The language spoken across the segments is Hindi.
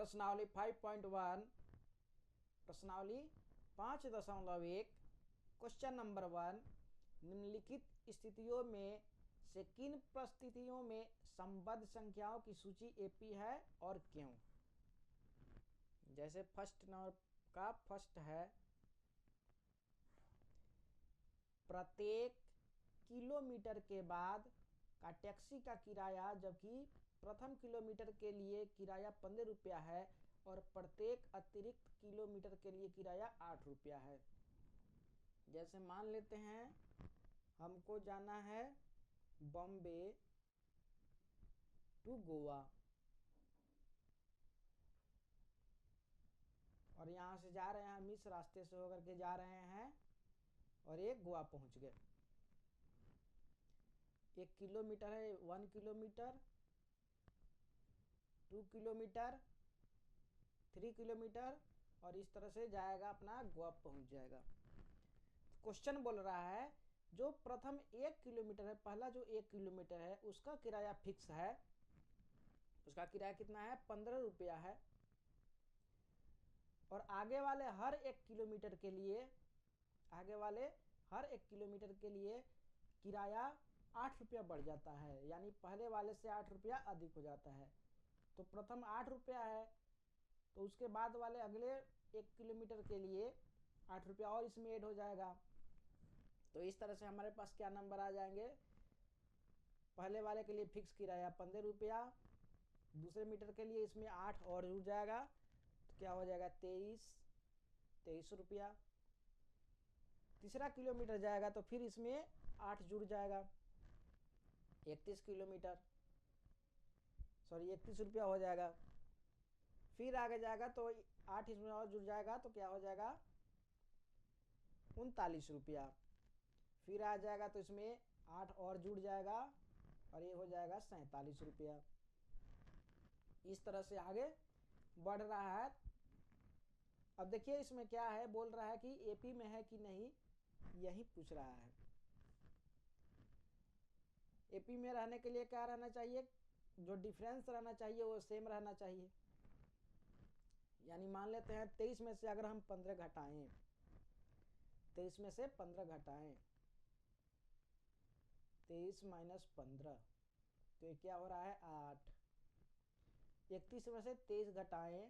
प्रश्नावली 5.1 प्रश्नावली 5.1 क्वेश्चन नंबर 1, निम्नलिखित स्थितियों में से किन परिस्थितियों में संबद्ध संख्याओं की सूची एपी है और क्यों। जैसे फर्स्ट नंबर का फर्स्ट है, प्रत्येक किलोमीटर के बाद का टैक्सी का किराया, जबकि प्रथम किलोमीटर के लिए किराया 15 रुपया है और प्रत्येक अतिरिक्त किलोमीटर के लिए किराया 8 रुपया है। जैसे मान लेते हैं हमको जाना है बॉम्बे टू गोवा और यहाँ से जा रहे हैं हम, इस रास्ते से होकर के जा रहे हैं और एक गोवा पहुंच गए। 1 किलोमीटर है, 1 किलोमीटर, 2 किलोमीटर, 3 किलोमीटर और इस तरह से जाएगा, अपना गोवा पहुंच जाएगा। क्वेश्चन बोल रहा है जो प्रथम 1 किलोमीटर है, पहला जो 1 किलोमीटर है उसका किराया फिक्स है, उसका किराया कितना है 15 रुपया है और आगे वाले हर 1 किलोमीटर के लिए, आगे वाले हर 1 किलोमीटर के लिए किराया 8 रुपया बढ़ जाता है, यानी पहले वाले से 8 रुपया अधिक हो जाता है। तो प्रथम 8 रुपया है तो उसके बाद वाले अगले 1 किलोमीटर के लिए 8 रुपया और इसमें ऐड हो जाएगा। तो इस तरह से हमारे पास क्या नंबर आ जाएंगे, पहले वाले के लिए फिक्स किराया 15 रुपया, दूसरे मीटर के लिए इसमें 8 और जुड़ जाएगा तो क्या हो जाएगा 23 रुपया। तीसरा किलोमीटर जाएगा तो फिर इसमें 8 जुड़ जाएगा, 31 किलोमीटर, सॉरी 31 रुपया हो जाएगा। फिर आगे जाएगा तो 8 इसमें और जुड़ जाएगा तो क्या हो जाएगा 39 रुपया। फिर आ जाएगा तो इसमें 8 और जुड़ जाएगा और ये हो जाएगा 47 रुपया। इस तरह से आगे बढ़ रहा है। अब देखिए इसमें क्या है, बोल रहा है कि एपी में है कि नहीं, यही पूछ रहा है। एपी में रहने के लिए क्या रहना चाहिए, जो डिफरेंस रहना चाहिए वो सेम रहना चाहिए। यानी मान लेते हैं 23 में से अगर हम 15 घटाएं, 23 में से 15 घटाएं, 23 माइनस 15 तो ये क्या हो रहा है 8। 31 में से 23 घटाएं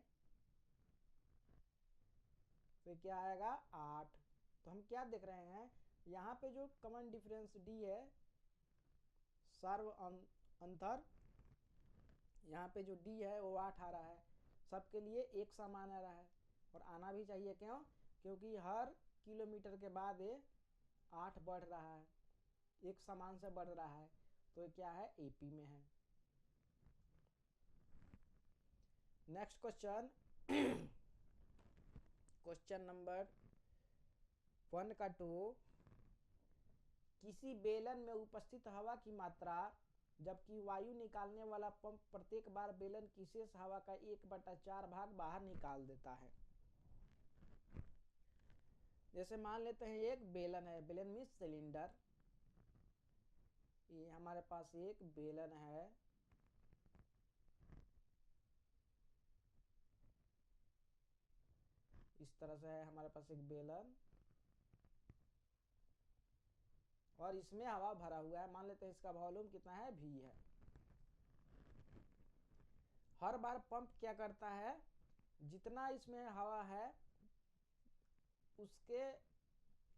तो क्या आएगा 8। तो हम क्या देख रहे हैं, यहाँ पे जो कॉमन डिफरेंस डी है, सर्व अंतर, यहाँ पे जो डी है वो 8 आ रहा है, सबके लिए एक समान आ रहा है और आना भी चाहिए। क्यों? क्योंकि हर किलोमीटर के बाद ये 8 बढ़ रहा है, एक समान से बढ़ रहा है, तो ये क्या है एपी में है। नेक्स्ट क्वेश्चन, क्वेश्चन नंबर 1 का 2, किसी बेलन में उपस्थित हवा की मात्रा जबकि वायु निकालने वाला पंप प्रत्येक बार बेलन की शेष हवा का 1/4 भाग बाहर निकाल देता है। जैसे मान लेते हैं एक बेलन है, बेलन में सिलेंडर, ये हमारे पास एक बेलन है, इस तरह से है हमारे पास एक बेलन और इसमें हवा भरा हुआ है। मान लेते हैं इसका वॉल्यूम कितना है V है। हर बार पंप क्या करता है, जितना इसमें हवा है उसके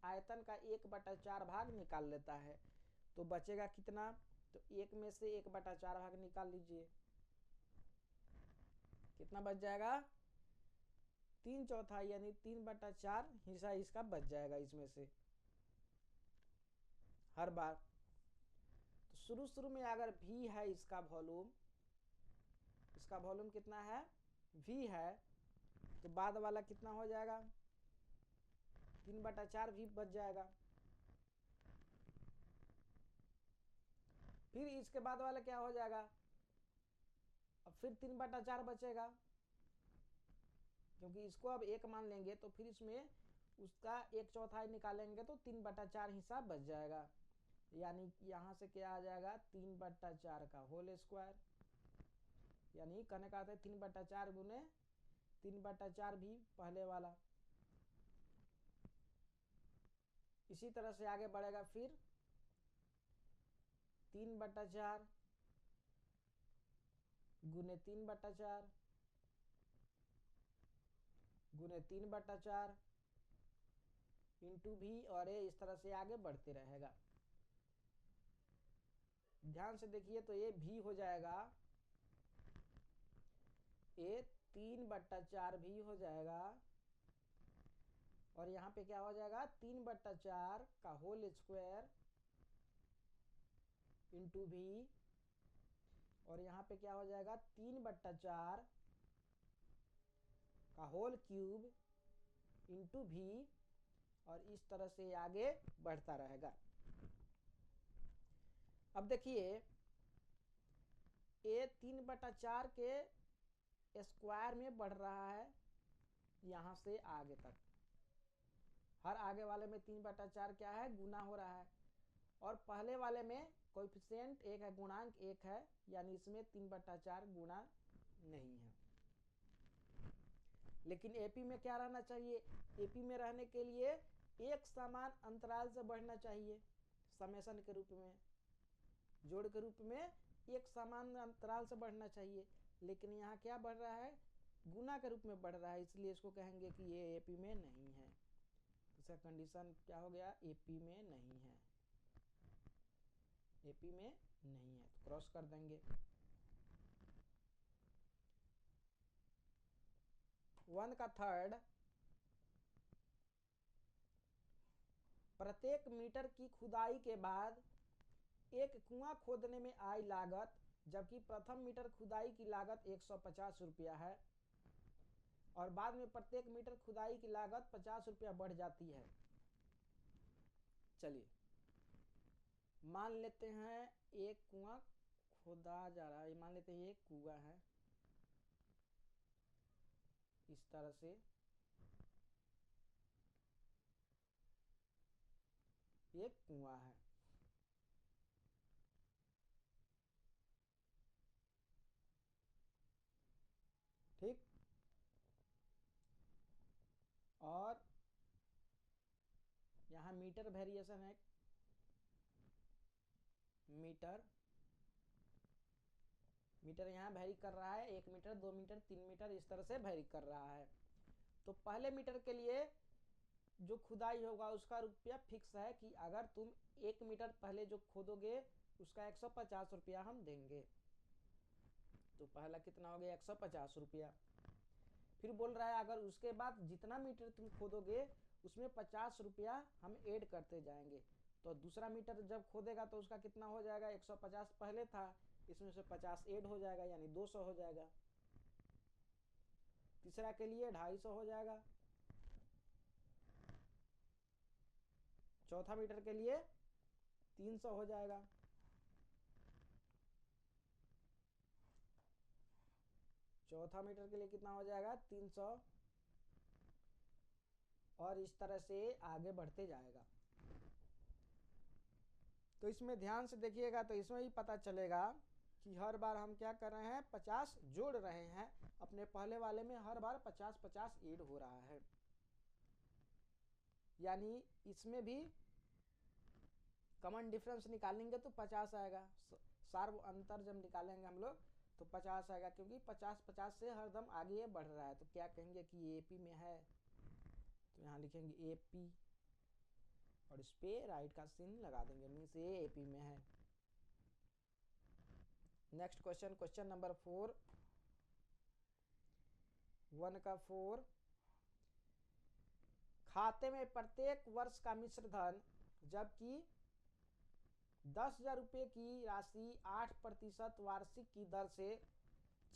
आयतन का 1/4 भाग निकाल लेता है। तो बचेगा कितना, तो 1 में से 1/4 भाग निकाल लीजिए, कितना बच जाएगा 3/4, यानी 3/4 हिस्सा इसका बच जाएगा इसमें से हर बार। तो शुरू में अगर V है इसका वॉल्यूम, इसका वॉल्यूम कितना है V है, तो बाद वाला कितना हो जाएगा 3/4 V बच जाएगा। फिर इसके बाद वाला क्या हो जाएगा, अब फिर 3/4 बचेगा, क्योंकि इसको अब 1 मान लेंगे तो फिर इसमें उसका 1/4 निकालेंगे तो 3/4 हिस्सा बच जाएगा। यानी यहां से क्या आ जाएगा 3/4 का होल स्क्वायर, यानी कहने का आता है 3/4 गुने 3/4 भी पहले वाला। इसी तरह से आगे बढ़ेगा, फिर 3/4 गुने 3/4 गुने 3/4 इंटू भी, और ये इस तरह से आगे बढ़ते रहेगा। ध्यान से देखिए तो ये भी हो जाएगा, ये 3/4 भी हो जाएगा, और यहाँ पे क्या हो जाएगा 3/4 का होल स्क्वायर इंटू भी, और यहाँ पे क्या हो जाएगा 3/4 का होल क्यूब इंटू भी, और इस तरह से आगे बढ़ता रहेगा। अब देखिए ये 3/4 के स्क्वायर में बढ़ रहा है यहाँ से आगे तक। हर आगे वाले में 3/4 क्या है, गुना हो रहा है, और पहले वाले में कोएफिशिएंट 1 है, गुणांक 1 है, यानी इसमें 3/4 गुना नहीं है। लेकिन एपी में क्या रहना चाहिए, एपी में रहने के लिए एक समान अंतराल से बढ़ना चाहिए, समेशन के रूप में, जोड़ के रूप में एक समान अंतराल से बढ़ना चाहिए। लेकिन यहाँ क्या बढ़ रहा है, गुना के रूप में बढ़ रहा है, इसलिए इसको कहेंगे कि ये एपी में नहीं है। इसका कंडीशन क्या हो गया, एपी में नहीं है, एपी में नहीं है, तो क्रॉस कर देंगे। 1/3 प्रत्येक मीटर की खुदाई के बाद एक कुआं खोदने में आई लागत, जबकि प्रथम मीटर खुदाई की लागत 150 रुपया है, और बाद में प्रत्येक मीटर खुदाई की लागत 50 रुपया बढ़ जाती है। चलिए मान लेते हैं एक कुआं खोदा जा रहा है, मान लेते हैं एक कुआं है, इस तरह से एक कुआं है। ठीक, और यहाँ मीटर वेरिएशन है, मीटर यहाँ वेरी कर रहा है, 1 मीटर 2 मीटर 3 मीटर इस तरह से वेरी कर रहा है। तो पहले मीटर के लिए जो खुदाई होगा उसका रुपया फिक्स है कि अगर तुम 1 मीटर पहले जो खोदोगे उसका 150 रुपया हम देंगे। तो पहला कितना हो गया, 150 रुपया। फिर बोल रहा है अगर उसके बाद जितना मीटर तुम खोदोगे उसमें 50 रुपया हम ऐड करते जाएंगे। तो दूसरा मीटर जब खोदेगा तो उसका कितना हो जाएगा, 150 पहले था, इसमें से 50 ऐड हो जाएगा, यानी 200 हो जाएगा। तीसरा के लिए 250 हो जाएगा, चौथा मीटर के लिए 300 हो जाएगा, चौथा मीटर के लिए कितना हो जाएगा 300, और इस तरह से आगे बढ़ते जाएगा। तो इसमें ध्यान से देखिएगा तो इसमें ही पता चलेगा कि हर बार हम क्या कर रहे हैं, 50 जोड़ रहे हैं, अपने पहले वाले में हर बार 50-50 ऐड हो रहा है, यानी इसमें भी कॉमन डिफरेंस निकालेंगे तो 50 आएगा, सार्व अंतर जब निकालेंगे हम लोग तो 50 आएगा, क्योंकि 50-50 से हरदम आगे बढ़ रहा है। तो क्या कहेंगे कि ये एपी में है, तो यहाँ लिखेंगे एपी और इस पे राइट का चिन्ह लगा देंगे, मीन्स ये एपी में है। नेक्स्ट क्वेश्चन, क्वेश्चन नंबर 4, 1 का 4, खाते में प्रत्येक वर्ष का मिश्र धन जबकि 10,000 रुपये की राशि 8% वार्षिक की दर से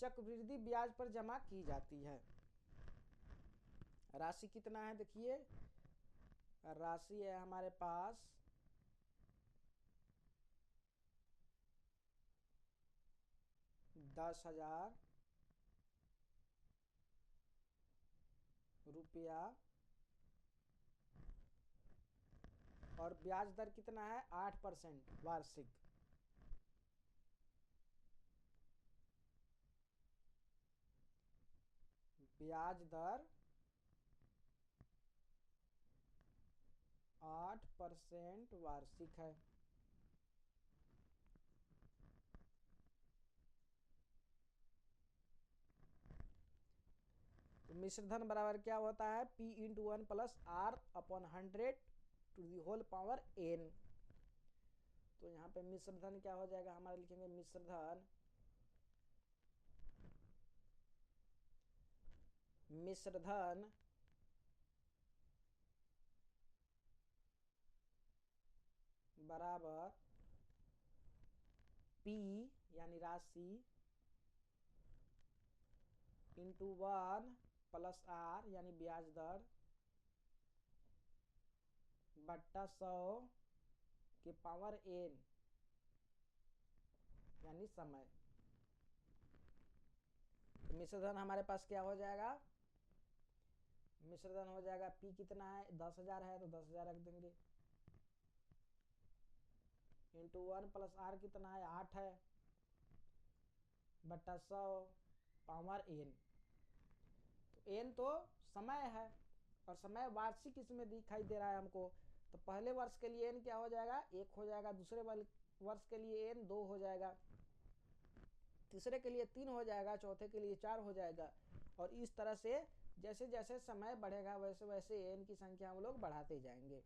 चक्रवृद्धि ब्याज पर जमा की जाती है। राशि कितना है, देखिए राशि है हमारे पास 10,000 रुपया, और ब्याज दर कितना है 8% वार्षिक। ब्याज दर 8% वार्षिक है। तो मिश्रधन बराबर क्या होता है, P into 1 plus R upon 100 to the whole power n। तो यहाँ पे मिश्रधन क्या हो जाएगा हमारा, लिखेंगे मिश्रधन बराबर P यानी राशि इंटू 1 प्लस R यानी ब्याज दर बट्टा 100 के पावर n यानी समय। तो मिश्रधन हमारे पास क्या हो जाएगा, मिश्रधन हो जाएगा P कितना है, 10,000 है तो 10,000 रख देंगे, इंटू 1 प्लस R कितना है, 8 है, बट्टा 100 पावर n। तो n तो समय है और समय वार्षिक इसमें दिखाई दे रहा है हमको। तो पहले वर्ष के लिए n क्या हो जाएगा, 1 हो जाएगा, दूसरे वर्ष के लिए n 2 हो जाएगा, तीसरे के लिए 3 हो जाएगा, चौथे के लिए 4 हो जाएगा। और इस तरह से जैसे जैसे समय बढ़ेगा वैसे वैसे n की संख्या हम लोग बढ़ाते जाएंगे।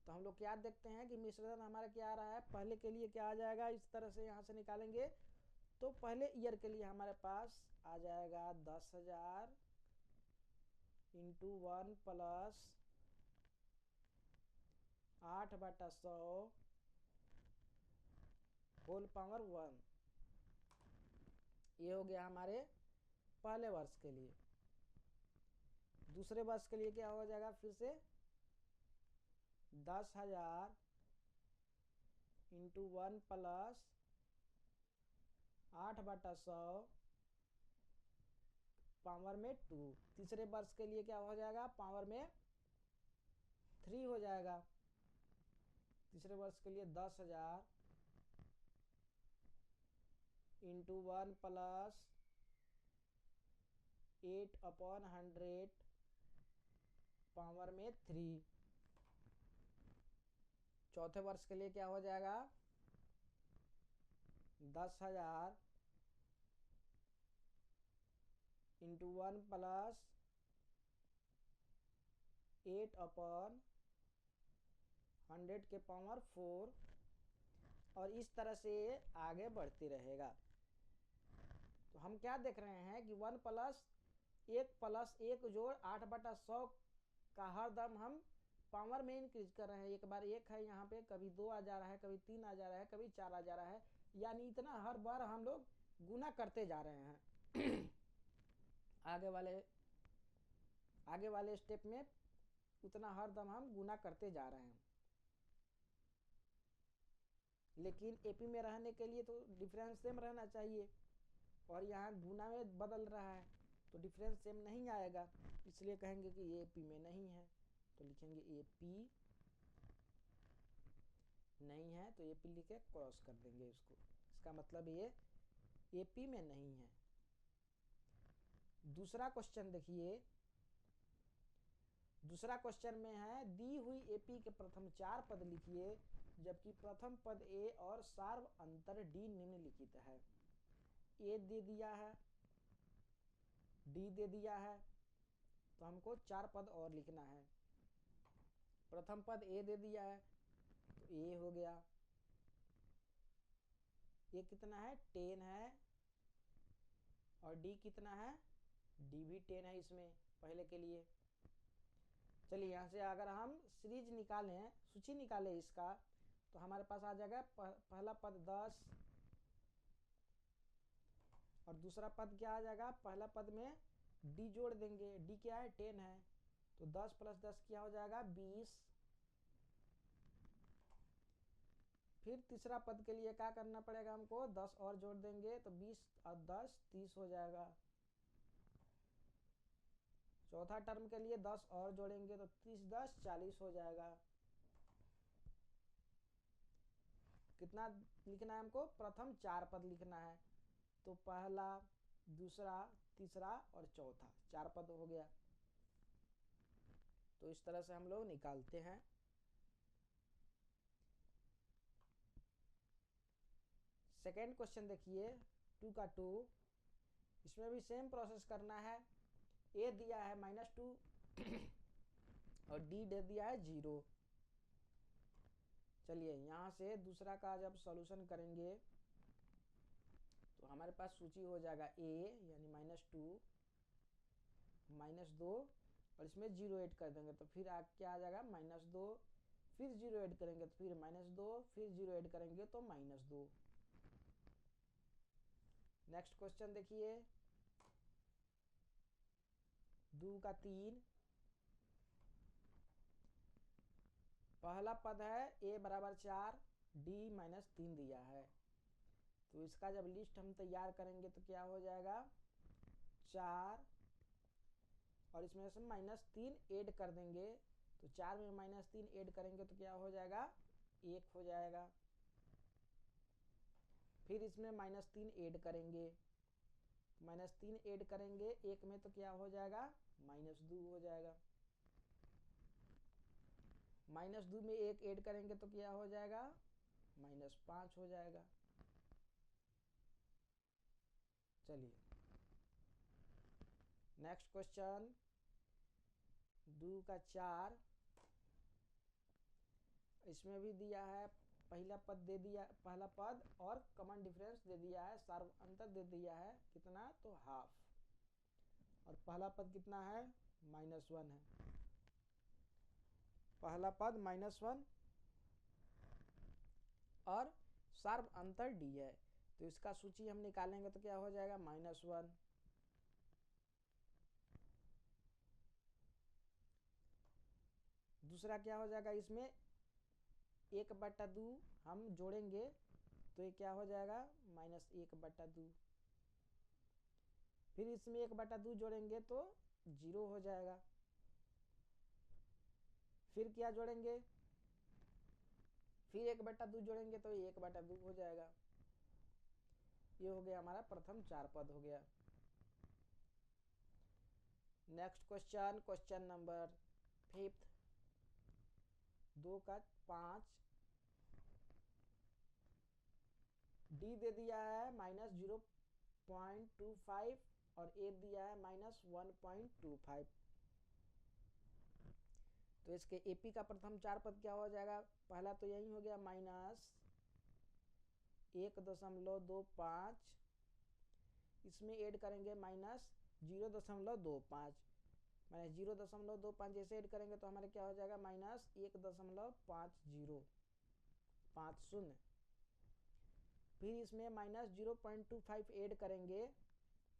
तो हम लोग क्या देखते हैं कि मिश्रधन हमारा क्या आ रहा है, पहले के लिए क्या आ जाएगा, इस तरह से यहाँ से निकालेंगे। तो पहले ईयर के लिए हमारे पास आ जाएगा 10,000 इंटू 1 प्लस 8/100 होल पावर 1। ये हो गया हमारे पहले वर्ष के लिए। दूसरे वर्ष के लिए क्या हो जाएगा, फिर से 10,000 इंटू 1 प्लस 8/100 पावर में 2। तीसरे वर्ष के लिए क्या हो जाएगा, पावर में 3 हो जाएगा। तीसरे वर्ष के लिए 10,000 इंटू 1 प्लस 8/100 पावर में 3। चौथे वर्ष के लिए क्या हो जाएगा, 10,000 इंटू 1 प्लस 8/100 के पावर 4। और इस तरह से आगे बढ़ती रहेगा। तो हम क्या देख रहे हैं कि 1 प्लस 1 जोड़ 8/100 का हर दम हम पावर में इंक्रीज कर रहे हैं। एक बार 1 है यहाँ पे, कभी 2 आ जा रहा है, कभी 3 आ जा रहा है, कभी 4 आ जा रहा है, यानी इतना हर बार हम लोग गुना करते जा रहे हैं। आगे वाले स्टेप में उतना हर दम हम गुना करते जा रहे हैं। लेकिन एपी में रहने के लिए तो डिफरेंस सेम रहना चाहिए, और यहाँ गुना में बदल रहा है तो डिफरेंस सेम नहीं आएगा, इसलिए कहेंगे कि ये एपी में नहीं है। तो लिखेंगे एपी नहीं है, तो एपी लिख के क्रॉस कर देंगे इसको। इसका मतलब ये एपी में नहीं है। दूसरा क्वेश्चन देखिए। दूसरा क्वेश्चन में है, दी हुई एपी के प्रथम 4 पद लिखिए, जबकि प्रथम पद ए और सार्व अंतर डी निम्नलिखित है। ए दे दिया है, डी दे दिया है, तो हमको 4 पद और लिखना है। प्रथम पद ए दे दिया है तो ए हो गया, ये कितना है 10 है, और डी कितना है, डी भी 10 है इसमें पहले के लिए। चलिए यहाँ से अगर हम सीरीज निकालें, सूची निकालें इसका, तो हमारे पास आ जाएगा पहला पद 10, और दूसरा पद क्या आ जाएगा, पहला पद में डी जोड़ देंगे, डी क्या है 10 है, तो 10 प्लस 10 क्या हो जाएगा 20। फिर तीसरा पद के लिए क्या करना पड़ेगा हमको, 10 और जोड़ देंगे तो 20 और 10 30 हो जाएगा। चौथा टर्म के लिए 10 और जोड़ेंगे तो 30 10 40 हो जाएगा। कितना लिखना है हमको, प्रथम 4 पद लिखना है। तो पहला, दूसरा, तीसरा और चौथा, 4 पद हो गया। तो इस तरह से हम लोग निकालते हैं। सेकेंड क्वेश्चन देखिए 2 का 2, इसमें भी सेम प्रोसेस करना है। ए दिया है -2 और डी दे दिया है 0। चलिए यहाँ से दूसरा का जब सॉल्यूशन करेंगे तो हमारे पास सूची हो जाएगा ए यानी -2 -2 और इसमें 0 ऐड कर देंगे तो फिर क्या आ जाएगा -2, फिर 0 ऐड करेंगे तो फिर -2, फिर 0 ऐड करेंगे तो -2। नेक्स्ट क्वेश्चन देखिए 2 का 3, पहला पद है a बराबर 4, d -3 दिया है। तो इसका जब लिस्ट हम तैयार करेंगे तो क्या हो जाएगा 4 और इसमें से -3 ऐड कर देंगे तो 4 में -3 ऐड करेंगे तो क्या हो जाएगा 1 हो जाएगा। फिर इसमें -3 ऐड करेंगे, -3 ऐड करेंगे 1 में तो क्या हो जाएगा -2 हो जाएगा। -2 में 1 ऐड करेंगे तो क्या हो जाएगा -5 हो जाएगा। चलिए नेक्स्ट क्वेश्चन 2 का 4, इसमें भी दिया है पहला पद दे दिया, पहला पद और कॉमन डिफरेंस दे दिया है, सार्व अंतर दे दिया है कितना तो हाफ, और पहला पद कितना है -1 है। पहला पद -1 और सार्व अंतर डी है। तो इसका सूची हम निकालेंगे तो क्या हो जाएगा -1। दूसरा क्या हो जाएगा, इसमें 1/2 हम जोड़ेंगे तो ये क्या हो जाएगा -1/2। फिर इसमें 1/2 जोड़ेंगे तो 0 हो जाएगा। फिर क्या जोड़ेंगे, फिर 1/2 जोड़ेंगे तो 1/2 हो जाएगा। ये हो गया हमारा प्रथम 4 पद हो गया। नेक्स्ट क्वेश्चन, क्वेश्चन नंबर 5, 2 का 5, डी दे दिया है -0.25 और ए दिया है -1.25। तो इसके एपी का प्रथम 4 पद क्या हो जाएगा, पहला तो यही हो गया -1.25, इसमें ऐड करेंगे -0.25, मैंने 0.25 जैसे ऐड करेंगे तो हमारे क्या हो जाएगा -1.5050। फिर इसमें -0.25 ऐड करेंगे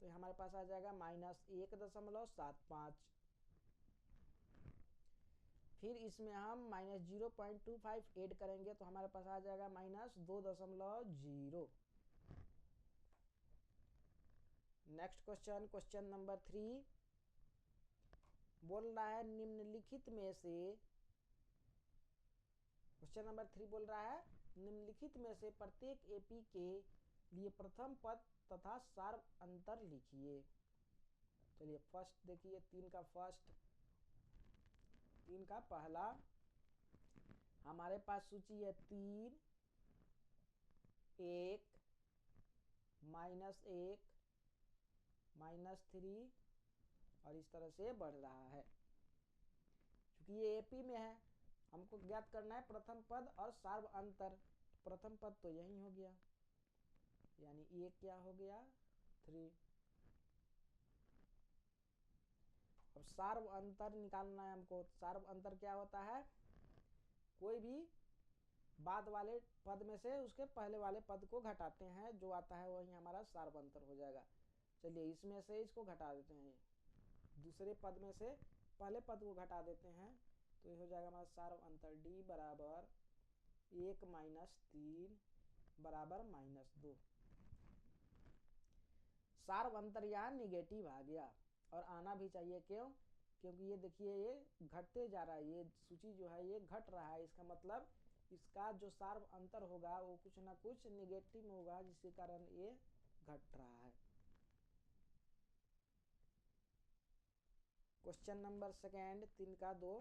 तो हमारे पास आ जाएगा -1.75। फिर इसमें हम -0.25 ऐड करेंगे तो हमारे पास आ जाएगा -2.0। नेक्स्ट क्वेश्चन, क्वेश्चन नंबर 3 बोल रहा है निम्नलिखित में से, क्वेश्चन नंबर 3 बोल रहा है निम्नलिखित में से प्रत्येक एपी के लिए प्रथम पद तथा सार्व अंतर लिखिए। चलिए फर्स्ट देखिए 3 का फर्स्ट, 3 का पहला हमारे पास सूची है 3, 1, -1, -3 और इस तरह से बढ़ रहा है। क्योंकि ये एपी में है हमको ज्ञात करना है प्रथम पद और सार्व अंतर। प्रथम पद तो यही हो गया यानी ये क्या हो गया 3। अब सार्व अंतर निकालना है हमको। सार्व अंतर क्या होता है, कोई भी बाद वाले पद में से उसके पहले वाले पद को घटाते हैं, जो आता है वही हमारा सार्व अंतर हो जाएगा। चलिए इसमें से इसको घटा देते हैं, दूसरे पद में से पहले पद को घटा देते हैं तो ये हो जाएगा हमारा सार्व अंतर डी बराबर 1 - 3 बराबर -2। सार्व अंतर यहाँ निगेटिव आ गया और आना भी चाहिए, क्यों, क्योंकि ये देखिए ये घटते जा रहा है, ये सूची जो है ये घट रहा है। इसका मतलब इसका जो सार्व अंतर होगा वो कुछ ना कुछ निगेटिव होगा जिसके कारण ये घट रहा है। क्वेश्चन नंबर सेकेंड 3 का 2।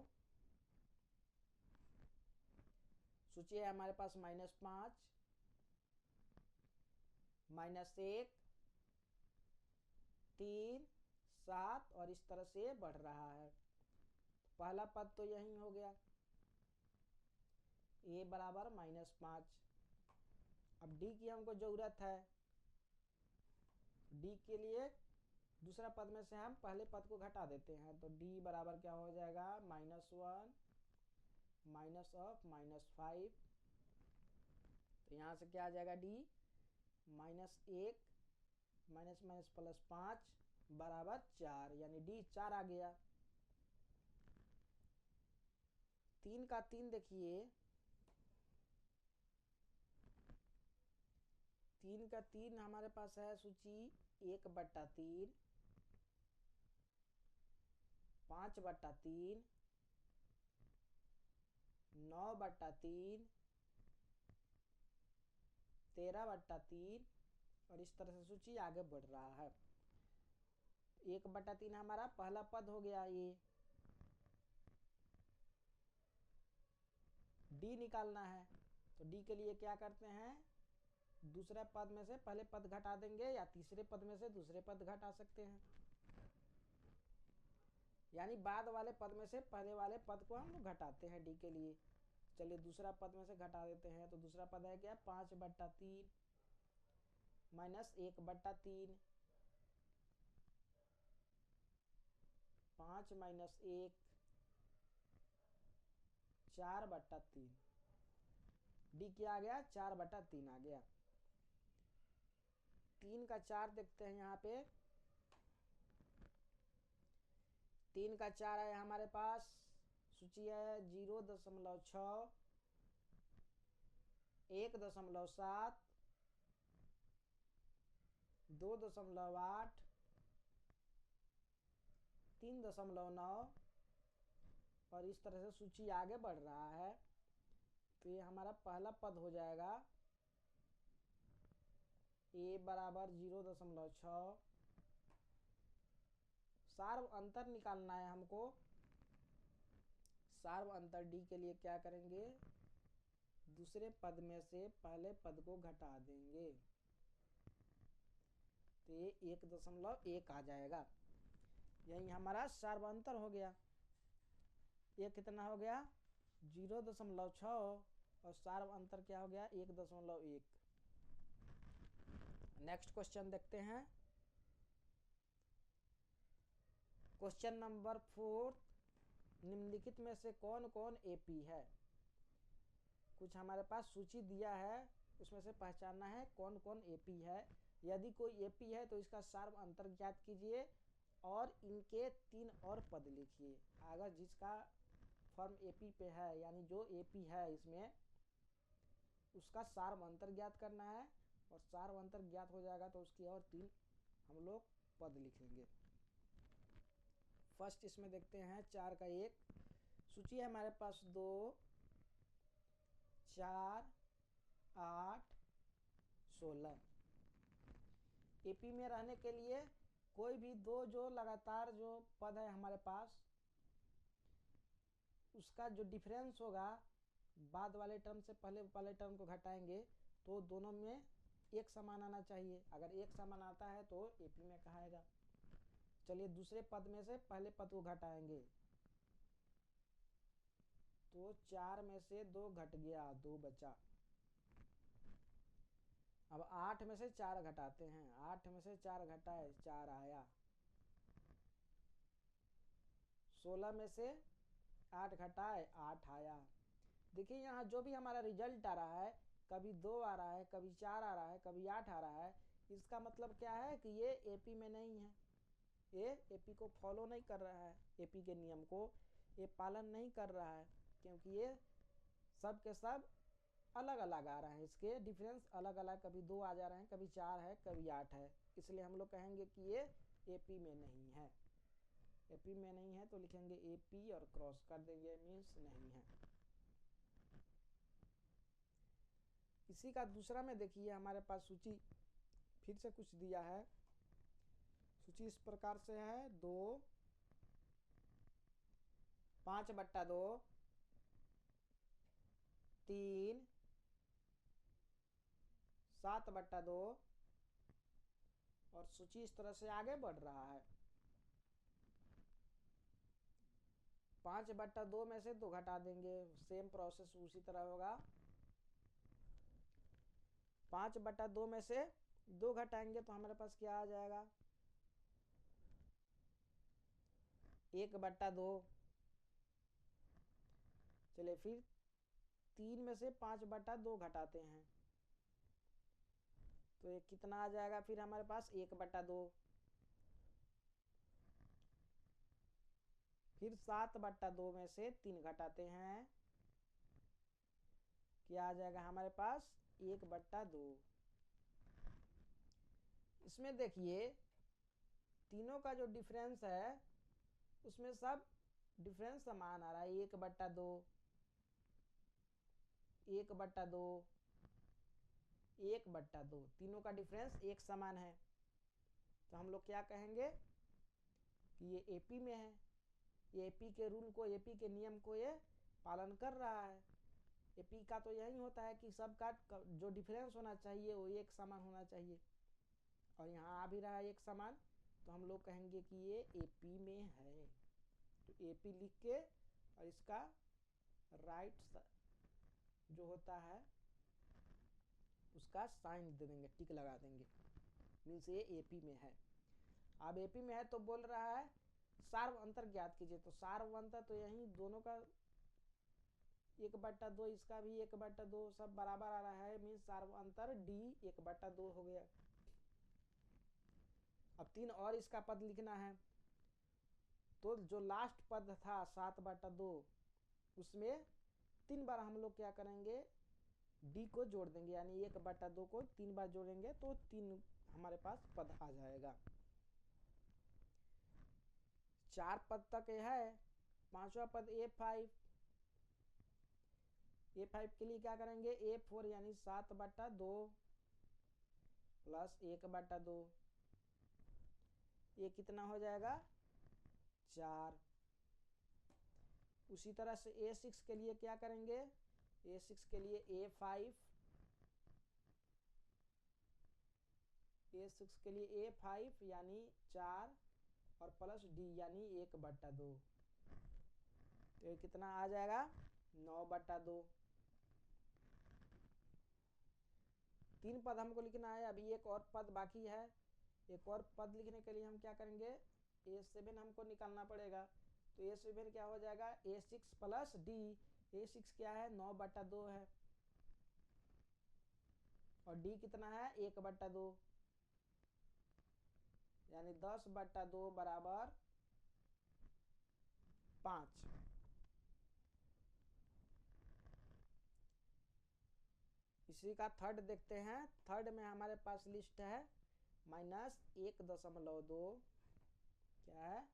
सूची है हमारे पास -5, -1, 3, 7 और इस तरह से बढ़ रहा है। पहला पद तो यही हो गया, a बराबर -5। अब d की हमको जरूरत है। d के लिए दूसरा पद में से हम पहले पद को घटा देते हैं, तो d बराबर क्या हो जाएगा, -1 माइनस ऑफ -5। तो यहाँ से क्या आ जाएगा, d -1 माइनस माइनस +5 बराबर 4, यानी d 4 आ गया। 3 का 3 देखिए, 3 का 3 हमारे पास है सूची 1/3, 5/3, 9/3, 13/3 और इस तरह से सूची आगे बढ़ रहा है। 1/3 हमारा पहला पद हो गया। ये d निकालना है, तो d के लिए क्या करते हैं, दूसरे पद में से पहले पद घटा देंगे या तीसरे पद में से दूसरे पद घटा सकते हैं, यानी बाद वाले पद में से पहले वाले पद को हम घटाते हैं d के लिए। चलिए दूसरा पद में से घटा देते हैं, तो दूसरा पद है क्या, 5/3 माइनस 1/3, 5 माइनस 1, 4/3। d क्या आ गया, 4/3 आ गया। 3 का 4 देखते हैं यहाँ पे। 3 का 4 है हमारे पास, सूची है 0.6, 1.7, 2.8, 3.9 और इस तरह से सूची आगे बढ़ रहा है। तो ये हमारा पहला पद हो जाएगा, a बराबर 0.6। सार्व अंतर निकालना है हमको। सार्व अंतर d के लिए क्या करेंगे, दूसरे पद में से पहले पद को घटा देंगे, तो ये 1.1 आ जाएगा। यही हमारा सार्व अंतर हो गया। ये कितना हो गया, 0.6 और सार्व अंतर क्या हो गया, 1.1। नेक्स्ट क्वेश्चन देखते हैं। क्वेश्चन नंबर 4, निम्नलिखित में से कौन कौन एपी है। कुछ हमारे पास सूची दिया है, उसमें से पहचानना है कौन कौन एपी है। यदि कोई एपी है तो इसका सार्व अंतर ज्ञात कीजिए और इनके 3 और पद लिखिए। अगर जिसका फॉर्म एपी पे है, यानी जो एपी है इसमें, उसका सार्व अंतर ज्ञात करना है और सार्व अंतर ज्ञात हो जाएगा तो उसकी और 3 हम लोग पद लिखेंगे। फर्स्ट इसमें देखते हैं 4 का 1। सूची है हमारे पास 2, 4, 8, 16। एपी में रहने के लिए कोई भी 2 जो लगातार जो पद है हमारे पास, उसका जो डिफरेंस होगा बाद वाले टर्म से पहले वाले टर्म को घटाएंगे तो दोनों में एक समान आना चाहिए। अगर एक समान आता है तो एपी में कहाएगा। चलिए दूसरे पद में से पहले पद को घटाएंगे, तो 4 में से 2 घट गया, 2 बचा। अब 8 में से 4 घटाते हैं, 8 में से 4 घटाए, 4 आया। 16 में से 8 घटाए, 8 आया। देखिए यहाँ जो भी हमारा रिजल्ट आ रहा है, कभी 2 आ रहा है, कभी 4 आ रहा है, कभी 8 आ रहा है, इसका मतलब क्या है कि ये एपी में नहीं है। ये एपी को फॉलो नहीं कर रहा है, एपी के नियम को ये पालन नहीं कर रहा है, क्योंकि ये सब के सब अलग अलग आ रहे हैं। इसके डिफरेंस अलग अलग, कभी 2 आ जा रहे हैं, कभी 4 है, कभी 8 है। इसलिए हम लोग कहेंगे कि ये एपी में नहीं है। एपी में नहीं है तो लिखेंगे एपी और क्रॉस कर देंगे, मीन्स नहीं है। इसी का दूसरा में देखिए हमारे पास सूची फिर से कुछ दिया है। सूची इस प्रकार से है 2, 5/2, 3, 7/2 और सूची इस तरह से आगे बढ़ रहा है। 5/2 में से 2 घटा देंगे, सेम प्रोसेस उसी तरह होगा। 5/2 में से 2 घटाएंगे तो हमारे पास क्या आ जाएगा, 1/2। चलिए फिर 3 में से 5/2 घटाते हैं तो ये कितना आ जाएगा फिर हमारे पास, 1/2। फिर 7/2 में से 3 घटाते हैं, क्या आ जाएगा हमारे पास, 1/2। इसमें देखिए तीनों का जो डिफरेंस है उसमें सब डिफरेंस समान आ रहा है, 1/2, 1/2, 1/2, तीनों का डिफरेंस एक समान है। तो हम लोग क्या कहेंगे कि ये एपी में है, ये एपी के रूल को, एपी के नियम को ये पालन कर रहा है। एपी का तो यही होता है कि सबका जो डिफरेंस होना चाहिए वो एक समान होना चाहिए, और यहाँ आ भी रहा है एक समान, तो हम लोग कहेंगे कि ये एपी में है। तो एपी लिख के और इसका राइट जो होता है उसका साइन दे देंगे, टिक लगा देंगे, मीन्स ये एपी में है। अब एपी में है तो बोल रहा है सार्व अंतर ज्ञात कीजिए, तो सार्व अंतर तो यही दोनों का 1/2, इसका भी 1/2, सब बराबर आ रहा है, मीन्स सार्व अंतर डी 1/2 हो गया। अब 3 और इसका पद लिखना है, तो जो लास्ट पद था 7/2 उसमें 3 बार हम लोग क्या करेंगे, डी को जोड़ देंगे, यानी 1/2 को 3 बार जोड़ेंगे तो 3 हमारे पास पद आ जाएगा। 4 पद तक है। 5वां पद A5, A5 के लिए क्या करेंगे, A4 यानी 7/2 प्लस 1/2, ये कितना हो जाएगा, 4। उसी तरह से A6 के लिए क्या करेंगे, A6 के लिए A5, A6 के लिए A5 यानी 4 और प्लस D यानी 1/2, तो ये कितना आ जाएगा, 9/2। 3 पद हमको लिखना है, अभी एक और पद बाकी है। एक और पद लिखने के लिए हम क्या करेंगे, A7 हमको निकालना पड़ेगा, तो A7 क्या हो जाएगा, A6 प्लस D। A6 क्या है, 9/2 है, और D कितना है, 1/2, यानी 10/2 बराबर 5। इसी का थर्ड देखते हैं। थर्ड में हमारे पास लिस्ट है -1.2, क्या है,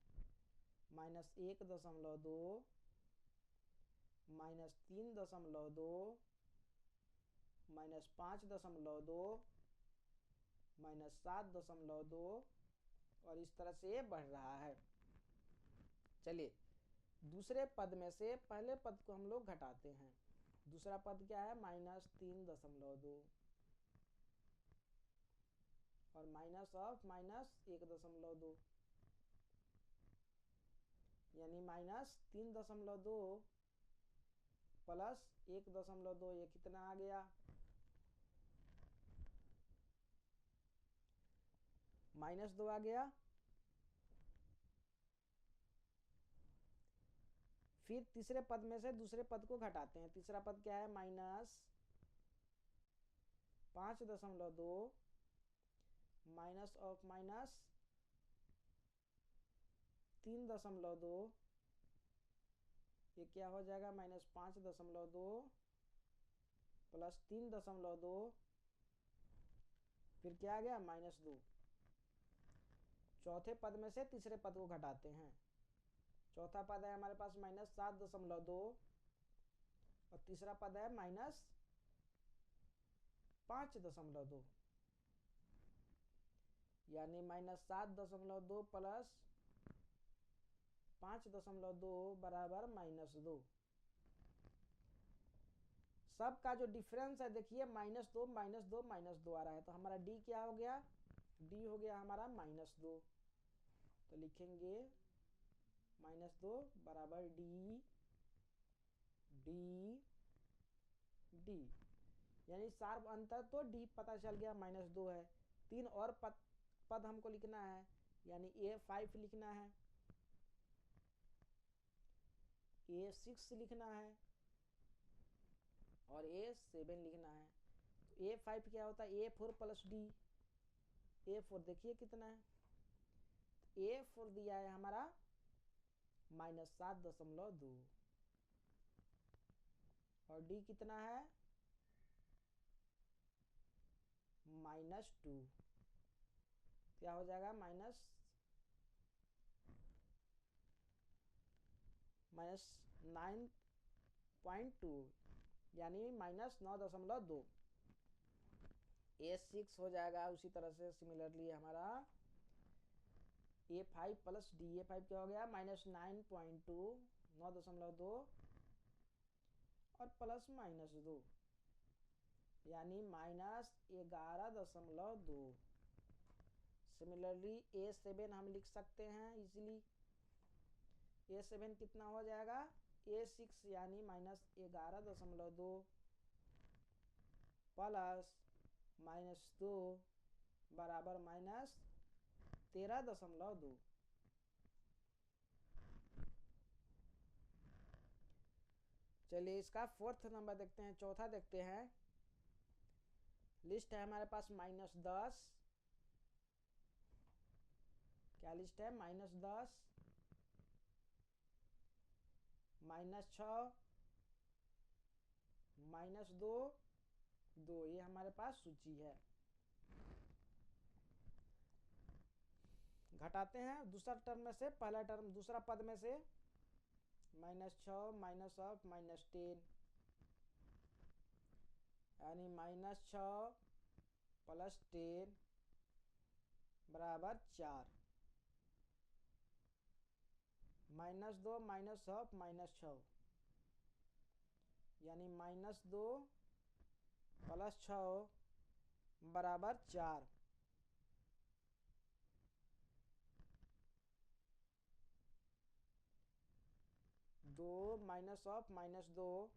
-1.2, -3.2, -5.2, -7.2 और इस तरह से ये बढ़ रहा है। चलिए दूसरे पद में से पहले पद को हम लोग घटाते हैं। दूसरा पद क्या है, -3.2 और माइनस ऑफ -1.2, यानी -3.2 प्लस 1.2, ये कितना आ गया, -2 आ गया। फिर तीसरे पद में से दूसरे पद को घटाते हैं। तीसरा पद क्या है, -5.2 माइनस ऑफ -3.2, ये क्या हो जाएगा, -5.2 प्लस 3.2, फिर क्या आ गया, -2। चौथे पद में से तीसरे पद को घटाते हैं। चौथा पद है हमारे पास -7.2 और तीसरा पद है -5.2, यानी -7.2 प्लस 5.2 बराबर -2। सब का जो डिफरेंस है देखिए -2 -2 -2 आ रहा है, तो हमारा डी क्या हो गया, डी हो गया हमारा -2। तो लिखेंगे -2 बराबर डी डी डी, यानी शार्प अंतर तो डी पता चल गया -2 है। 3 और पद हमको लिखना है, यानी A5 लिखना है, A6 लिखना है और A7 लिखना है। तो A5 क्या होता है, A4 प्लस डी। A4 देखिए कितना है, A4 दिया है हमारा -7.2 और डी कितना है -2। क्या हो जाएगा -9.2 यानी -9.2। A6 हो जाएगा उसी तरह से सिमिलरली हमारा A5 प्लस डी। A5 क्या हो गया -9.2 9.2 और प्लस -2 यानी -11.2। सिमिलरली A7 हम लिख सकते हैं इजीली। A7 कितना हो जाएगा, A6 यानी -11.2 प्लस -2 बराबर -13.2। चलिए इसका फोर्थ नंबर देखते हैं, चौथा देखते हैं। लिस्ट है हमारे पास -10, क्या लिस्ट है -10 -6 -2 2, ये हमारे पास सूची है। घटाते हैं दूसरा टर्म में से पहला टर्म, दूसरा पद में से -6 -10 यानी -6 प्लस 10 बराबर 4। -2 -6 यानी -2 प्लस 6 बराबर 4। दो -2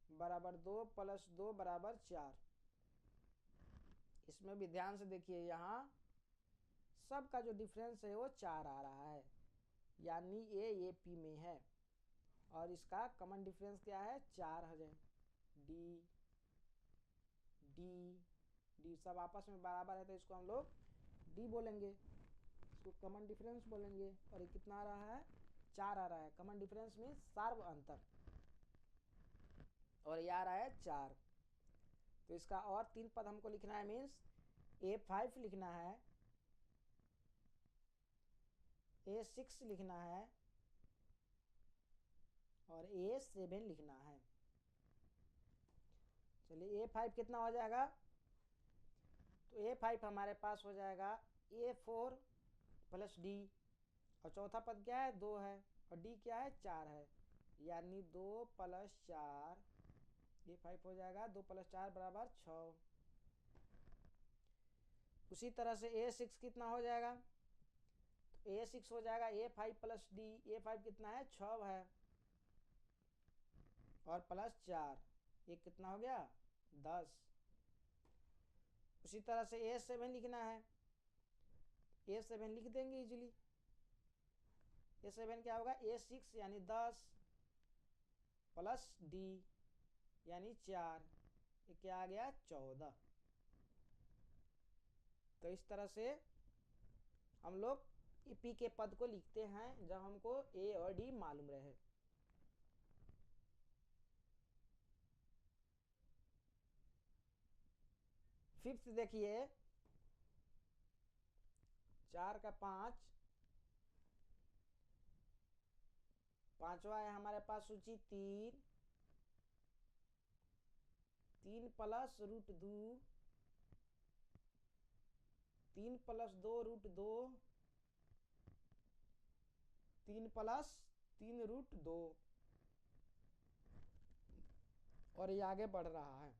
बराबर 2 प्लस 2 बराबर 4। इसमें भी ध्यान से देखिए, यहाँ सब का जो डिफरेंस है वो 4 आ रहा है, यानी ए पी में है और इसका कॉमन डिफरेंस क्या है 4 है। डी डी डी सब आपस में बराबर है, तो इसको हम लोग डी बोलेंगे, इसको कॉमन डिफरेंस बोलेंगे। और ये कितना आ रहा है 4 आ रहा है। कॉमन डिफरेंस मीन्स सार्व अंतर, और ये आ रहा है 4। तो इसका और 3 पद हमको लिखना है, मीन्स A5 लिखना है, A6 लिखना है और A7 लिखना है। चलिए A5 कितना हो जाएगा, तो A5 हमारे पास हो जाएगा A4 प्लस डी, और चौथा पद क्या है 2 है और डी क्या है 4 है, यानी 2 प्लस 4। A5 हो जाएगा 2 प्लस 4 बराबर 6। उसी तरह से A6 कितना हो जाएगा, तो A6 हो जाएगा A5 प्लस डी। A5 कितना है 6 है और प्लस 4, ये कितना हो गया 10। उसी तरह से A7 लिखना है, A7 लिख देंगे इजीली। A7 क्या होगा A6 यानी 10 प्लस डी यानी 4, ये क्या आ गया 14। तो इस तरह से हम लोग पी के पद को लिखते हैं जब हमको ए और डी मालूम रहे। फिफ्थ देखिए, 4 का 5, पांचवा है हमारे पास सूची 3 प्लस √2, 3 प्लस 2 √2, 3 प्लस 3√2 और ये आगे बढ़ रहा है।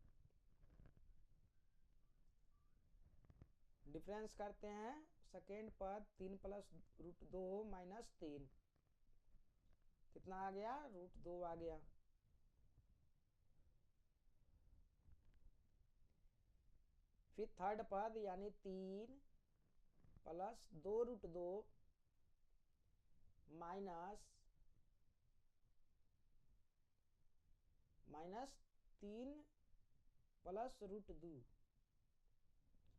डिफरेंस करते हैं सेकेंड पद 3 प्लस √2 माइनस 3 कितना आ गया √2 आ गया। फिर थर्ड पद यानी 3 प्लस 2√2 माइनस 3 प्लस √2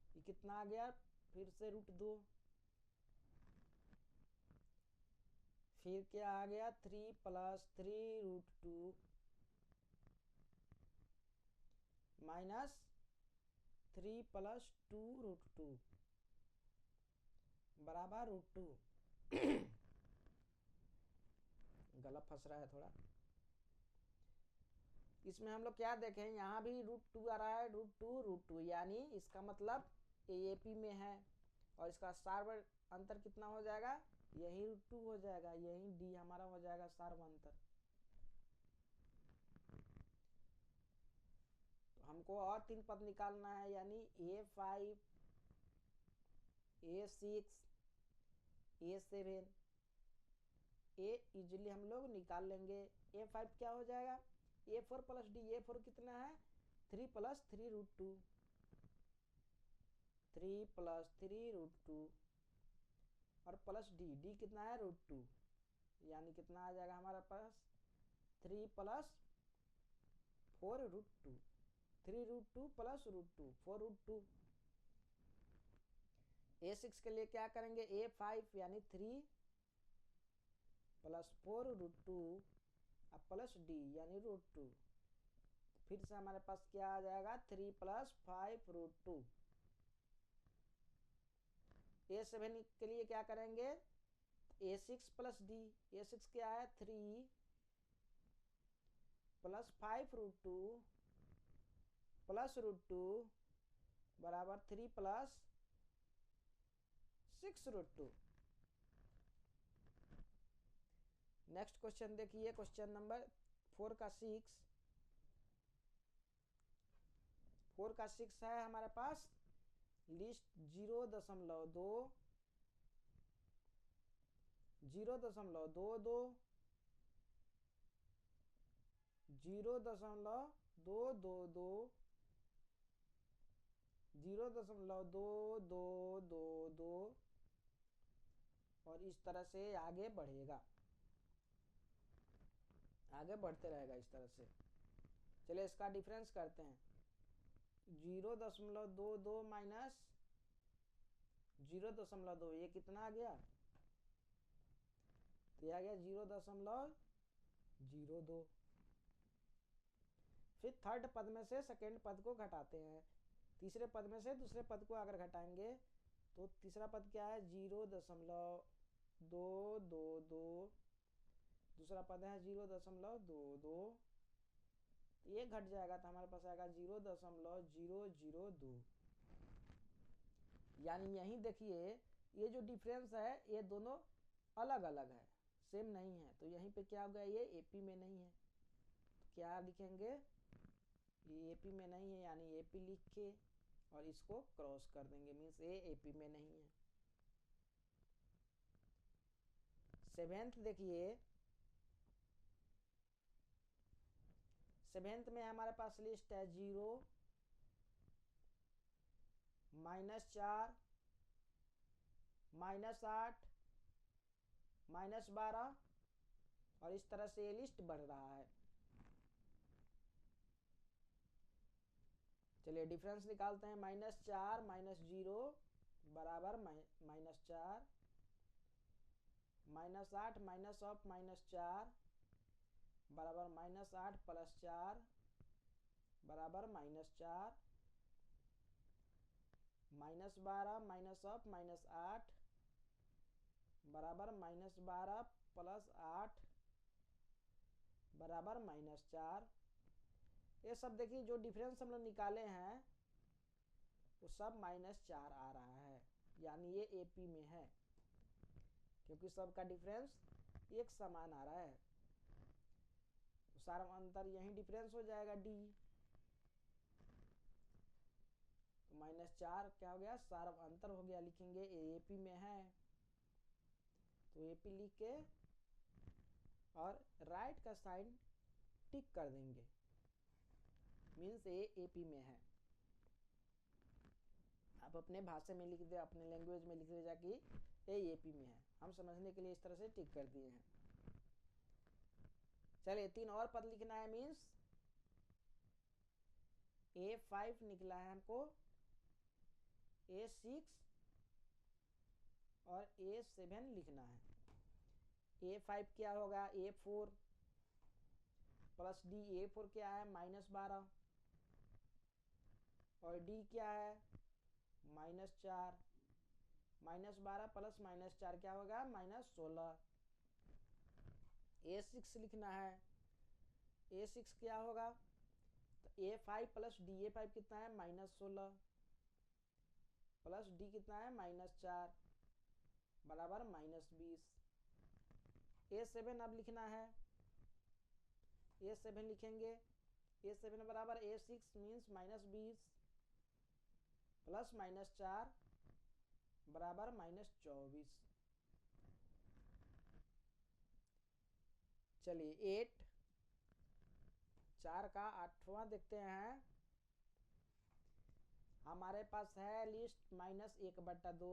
ये कितना आ गया फिर से √2 फिर क्या आ गया 3 प्लस 3√2 माइनस 3 प्लस 2√2 बराबर √2 गला फंस रहा है थोड़ा। इसमें हम लोग क्या देखें यहाँ भी √2 आ रहा है √2 यानी इसका मतलब एएपी में है और इसका सार्व अंतर कितना हो जाएगा यही √2 हो जाएगा, यही डी हमारा हो जाएगा सार्व अंतर। तो हमको और 3 पद निकालना है यानी A5 A6 A7 ए इजिली हम लोग निकाल लेंगे। A5 क्या हो जाएगा A4 प्लस डी A4 कितना है 3 प्लस 3√2 3 प्लस 3√2 और प्लस डी कितना है √2 यानी कितना आ जाएगा हमारे पास 3 प्लस 4√2 3√2 प्लस √2 4√2। A6 के लिए क्या करेंगे A5 यानी 3 प्लस 4√2 अब प्लस डी यानी √2 फिर से हमारे पास क्या आ जाएगा 3 प्लस 5√2। A7 के लिए क्या करेंगे A6 प्लस डी A6 क्या है 3 प्लस 5√2 प्लस √2 बराबर 3 प्लस 6√2। नेक्स्ट क्वेश्चन देखिए क्वेश्चन नंबर 4 का 6 है हमारे पास लिस्ट 0.2 0.22 0.222 और इस तरह से आगे बढ़ेगा, आगे बढ़ते रहेगा इस तरह से। चलिए इसका डिफरेंस करते हैं 0.22 माइनस 0.2 ये कितना आ गया तो ये आ गया 0.02। फिर थर्ड पद में से सेकेंड पद को घटाते हैं, तीसरे पद में से दूसरे पद को अगर घटाएंगे तो तीसरा पद क्या है 0.222 दूसरा पद है 0.22 ये घट जाएगा तो हमारे पास आएगा 0.002 यानी यहीं देखिए ये जो डिफरेंस है ये दोनों अलग अलग है सेम नहीं है। तो यहीं पे क्या हो गया ये एपी में नहीं है तो क्या लिखेंगे ये एपी में नहीं है यानी एपी लिख के और इसको क्रॉस कर देंगे मीन्स ये एपी में नहीं है। सेवेंथ देखिए सेवेंथ में हमारे पास लिस्ट है 0 -4 -8 -12 और इस तरह से ये लिस्ट बढ़ रहा है। चलिए डिफरेंस निकालते हैं -4 -0 बराबर -4 -8 -4 बराबर -8 प्लस 4 बराबर -4 -12 -8 बराबर -12 प्लस 8 बराबर -4। ये सब देखिए जो डिफरेंस हम लोग निकाले हैं वो सब -4 आ रहा है यानी ये एपी में है क्योंकि सबका डिफरेंस एक समान आ रहा है, तो सारा अंतर यही डिफरेंस हो जाएगा डी। तो -4 क्या हो गया, सारा अंतर हो गया। लिखेंगे एपी में है, तो एपी लिख के और राइट का साइन टिक कर देंगे, मीन्स ए एपी में है। आप अपने भाषा में लिख दे, अपने लैंग्वेज में लिख दे जाकि ए एपी में है। हम समझने के लिए इस तरह से टिक कर दिए हैं। चलिए 3 और पद लिखना है, मीन्स A5 निकला है हमको, A6 और A7 लिखना है। A5 क्या होगा, A4 प्लस डी। A4 क्या है, -12, और डी क्या है, -4। -12 प्लस -4 क्या होगा, -16। A6 लिखना है, A6 क्या होगा, तो A5 प्लस डी। A5 कितना है, -16 प्लस डी कितना है, -4 बराबर -20। A7 अब लिखना है, A7 लिखेंगे, A7 बराबर A6 मीन्स -20 प्लस -4 बराबर -24। चलिए 8 4 का 8वां देखते हैं। हमारे पास है लिस्ट -1/2,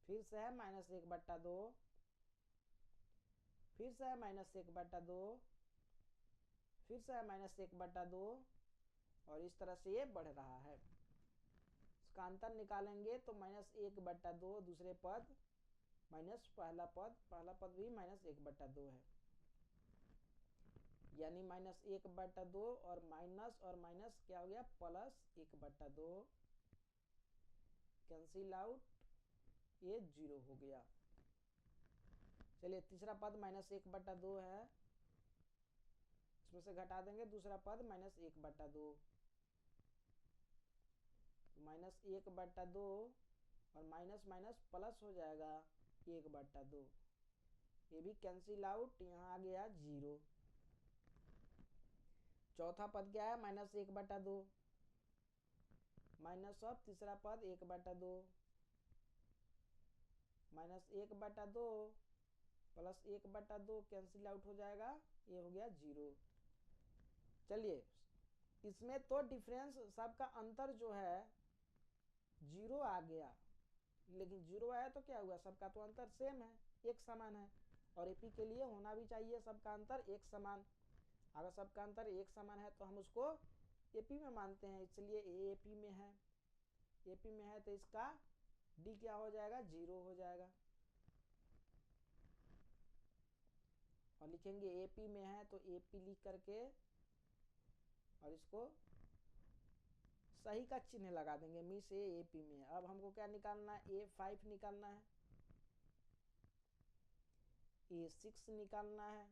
फिर से है -1/2, फिर से है -1/2, फिर से है -1/2, और इस तरह से ये बढ़ रहा है। इसका अंतर निकालेंगे तो -1/2 दूसरे पद माइनस पहला पद भी -1/2 है, यानी -1/2 और माइनस क्या हो गया, +1/2, कैंसिल आउट, ये 0 हो गया। चलिए तीसरा पद -1/2 है, इसमें से घटा देंगे दूसरा पद -1/2, -1/2 और माइनस माइनस प्लस हो जाएगा 1/2, ये भी कैंसिल आउट, यहाँ आ गया 0। चौथा पद क्या है, -1/2 माइनस ऑफ तीसरा पद 1/2, -1/2 प्लस 1/2 कैंसिल आउट हो जाएगा, ये हो गया 0। चलिए इसमें तो डिफरेंस सबका अंतर जो है 0 आ गया, लेकिन 0 आया तो क्या हुआ, सबका तो अंतर सेम है, एक समान है। और एपी के लिए होना भी चाहिए सबका अंतर एक समान। अगर सबका अंतर एक समान है तो हम उसको एपी में मानते हैं, इसलिए ए एपी में है। एपी में है तो इसका डी क्या हो जाएगा, 0 हो जाएगा। और लिखेंगे एपी में है तो एपी लिख करके और इसको सही का चिन्ह लगा देंगे, मिस ए एपी में है। अब हमको क्या निकालना है, A5 निकालना है, A6 निकालना है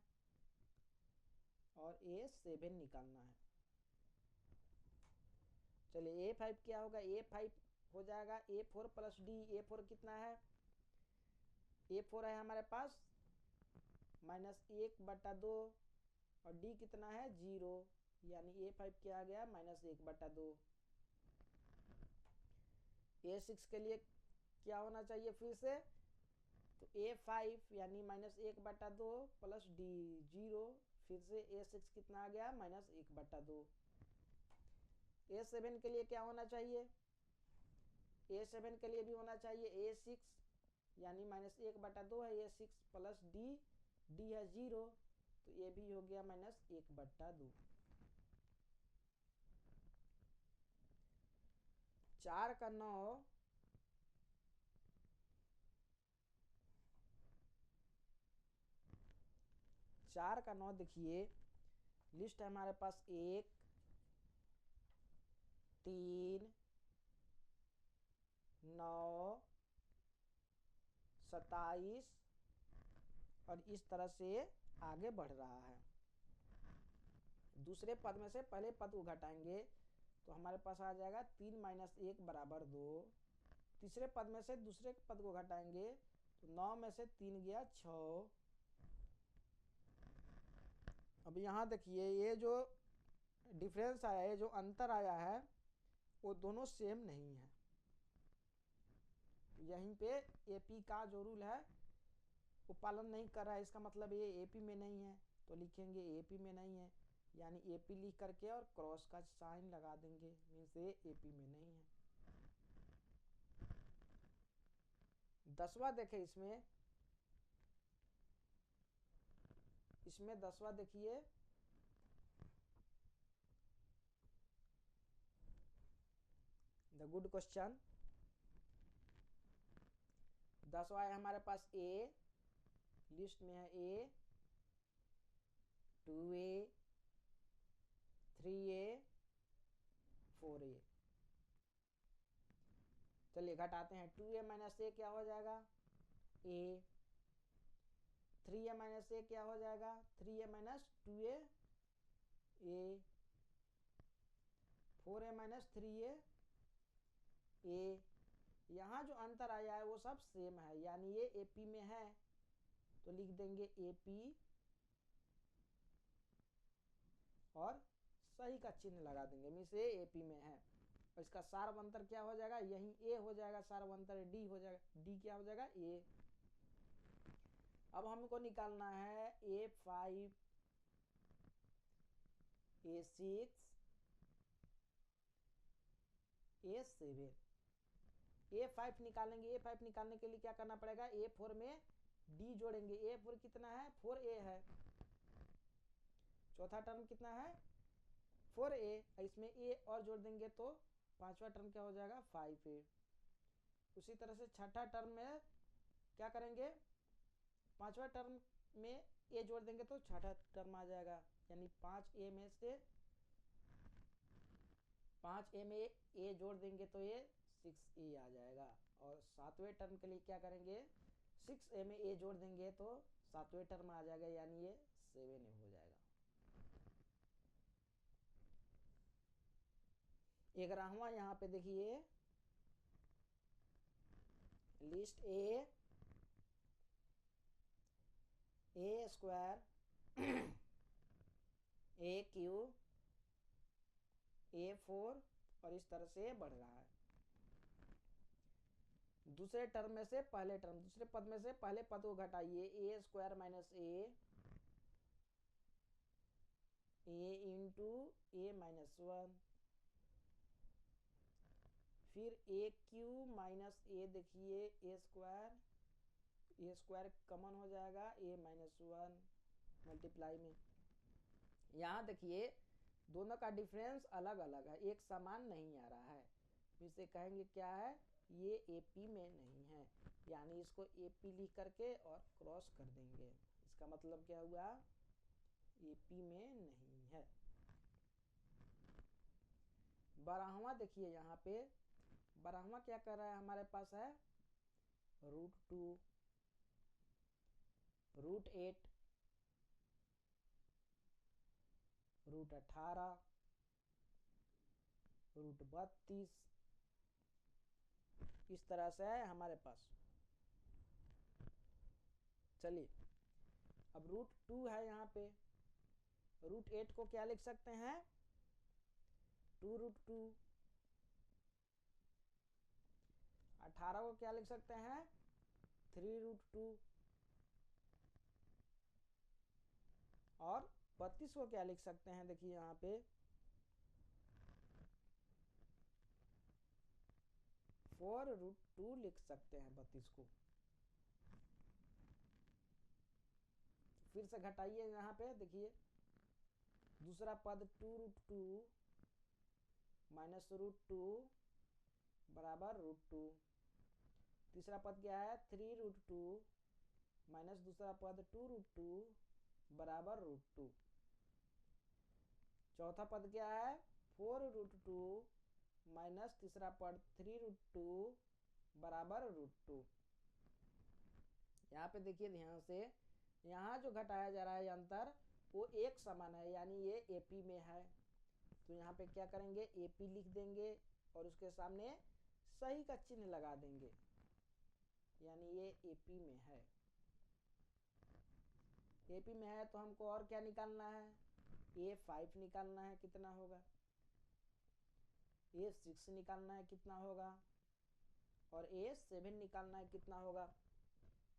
और A7 निकालना है। चलिए A5 क्या होगा, A5 हो जाएगा A4 प्लस डी। A4 कितना है, A4 है हमारे पास -1/2 और डी कितना है 0, यानी A5 क्या आ गया, -1/2। A6 के लिए क्या होना चाहिए फिर से, तो A5 यानी -1/2 प्लस डी 0, फिर से A6 कितना आ गया, -1/2। A7 के लिए क्या होना चाहिए, A7 के लिए भी होना चाहिए A6 यानी -1/2 है A6 प्लस डी, डी है 0, तो ये भी हो गया -1/2। 4 का 9 4 का 9 देखिए, लिस्ट है हमारे पास 1 3 9 27 और इस तरह से आगे बढ़ रहा है। दूसरे पद में से पहले पद को घटाएंगे तो हमारे पास आ जाएगा 3 - 1 = 2। तीसरे पद में से दूसरे पद को घटाएंगे तो 9 में से 3 गया 6। अब यहाँ देखिए ये जो डिफरेंस आया है, जो अंतर आया है, वो दोनों सेम नहीं है। यहीं पे एपी का जो रूल है वो पालन नहीं कर रहा है, इसका मतलब ये एपी में नहीं है, तो लिखेंगे एपी में नहीं है, यानी एपी लिख करके और क्रॉस का साइन लगा देंगे, मीन्स ये एपी में नहीं है। 10वां देखें, इसमें 10वां देखिए, द गुड क्वेश्चन। 10वां है हमारे पास ए, लिस्ट में है ए, 2a, 3a, 4a। चलिए घटाते हैं। 2a माइनस ए क्या हो जाएगा? a। 3a माइनस ए क्या हो जाएगा? 3a minus 2a a। 4a minus 3a a। यहाँ जो अंतर आया है वो सब सेम है, यानी ये एपी में है, तो लिख देंगे एपी और सही का चिन्ह लगा देंगे, मीन्स ये एपी में है। और इसका सार्वंतर क्या हो जाएगा? यही ए हो जाएगा, सार्वंतर डी हो जाएगा। डी क्या हो जाएगा? ए। अब हमको निकालना है A5, A6, A7। A5 निकालेंगे। A5 निकालने के लिए क्या करना पड़ेगा? A4 में D जोड़ेंगे। A4 कितना है? 4A है। चौथा टर्म कितना है? 4A। इसमें A और जोड़ देंगे तो पांचवा टर्म क्या हो जाएगा? 5A। उसी तरह से छठा टर्म में क्या करेंगे? पांचवा टर्म में A जोड़ देंगे तो छठा टर्म आ जाएगा, यानी 5A में से 5A में A जोड़ देंगे तो ये 6A आ जाएगा। और सातवें टर्म के लिए क्या करेंगे? 6A में A जोड़ देंगे तो सातवें टर्म आ जाएगा, यानी ये 7A हो जाएगा। 11वां यहाँ पे देखिए, list A square AQ A4 और इस तरह से बढ़ रहा है। दूसरे टर्म में से पहले टर्म, दूसरे पद में से पहले पद को घटाइए। ए स्क्वायर माइनस ए इंटू ए माइनस 1, फिर ए क्यू माइनस ए, देखिए ए स्क्वायर कॉमन हो जाएगा, ए माइनस 1 मल्टीप्लाई में। यहाँ देखिए दोनों का डिफरेंस अलग अलग है, एक समान नहीं आ रहा है, इसे कहेंगे क्या है? ये एपी में नहीं है, यानी इसको एपी लिख करके और क्रॉस कर देंगे। इसका मतलब क्या हुआ? एपी में नहीं है। 12वां देखिए, यहाँ पे 12वां क्या कर रहा है? हमारे पास है √2, √8, √18, √32, इस तरह से है हमारे पास। चलिए अब √2 है यहाँ पे, √8 को क्या लिख सकते हैं? 2√2। 18 को क्या लिख सकते हैं? 3√2। और 32 को क्या लिख सकते हैं? देखिए यहाँ पे 4√2 लिख सकते हैं 32 को। फिर से घटाइए, यहाँ पे देखिए दूसरा पद 2√2 माइनस √2 बराबर √2। तीसरा पद क्या है? 3√2 माइनस दूसरा पद 2√2 बराबर √2। चौथा पद क्या है? 4√2 माइनस तीसरा पद 3√2 बराबर √2। यहाँ पे देखिए ध्यान से, यहाँ जो घटाया जा रहा है अंतर वो एक समान है, यानी ये एपी में है, तो यहाँ पे क्या करेंगे? एपी लिख देंगे और उसके सामने सही का चिन्ह लगा देंगे, यानी ये एपी में है। एपी में है तो हमको और क्या निकालना है, A5 निकालना है, कितना होगा, A6 निकालना है कितना होगा, और A7 निकालना है कितना होगा।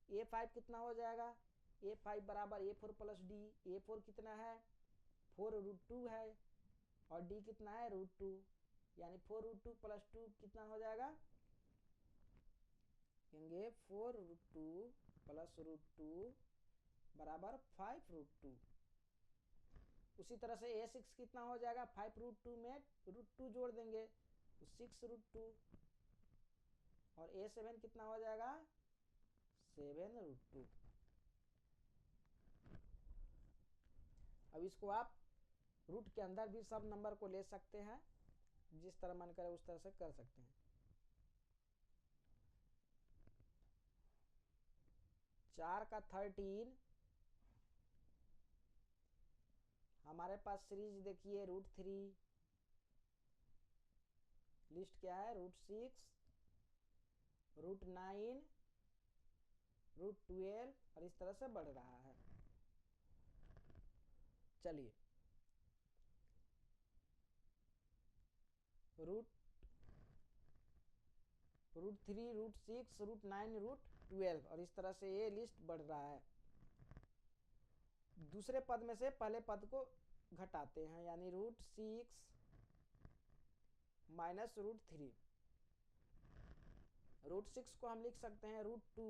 A5 कितना हो जाएगा, A5 बराबर A4 प्लस डी। A4 कितना है, 4√2 है, और डी कितना है, √2, यानी 4√2 प्लस 2 कितना हो जाएगा, कहेंगे 4√2 प्लस √2 बराबर 5√2। उसी तरह से A6 कितना हो जाएगा, 5√2 में √2 जोड़ देंगे तो 6√2, और A7 कितना हो जाएगा, 7√2। अब इसको आप रूट के अंदर भी सब नंबर को ले सकते हैं, जिस तरह मन करे उस तरह से कर सकते हैं। 4 का 13, हमारे पास सीरीज देखिए √3, लिस्ट क्या है, √6, √9, √12, और इस तरह से बढ़ रहा है। चलिए √3, √6, √9, √12, और इस तरह से ये लिस्ट बढ़ रहा है। दूसरे पद में से पहले पद को घटाते हैं, यानी √6 माइनस √3। √6 को हम लिख सकते हैं √2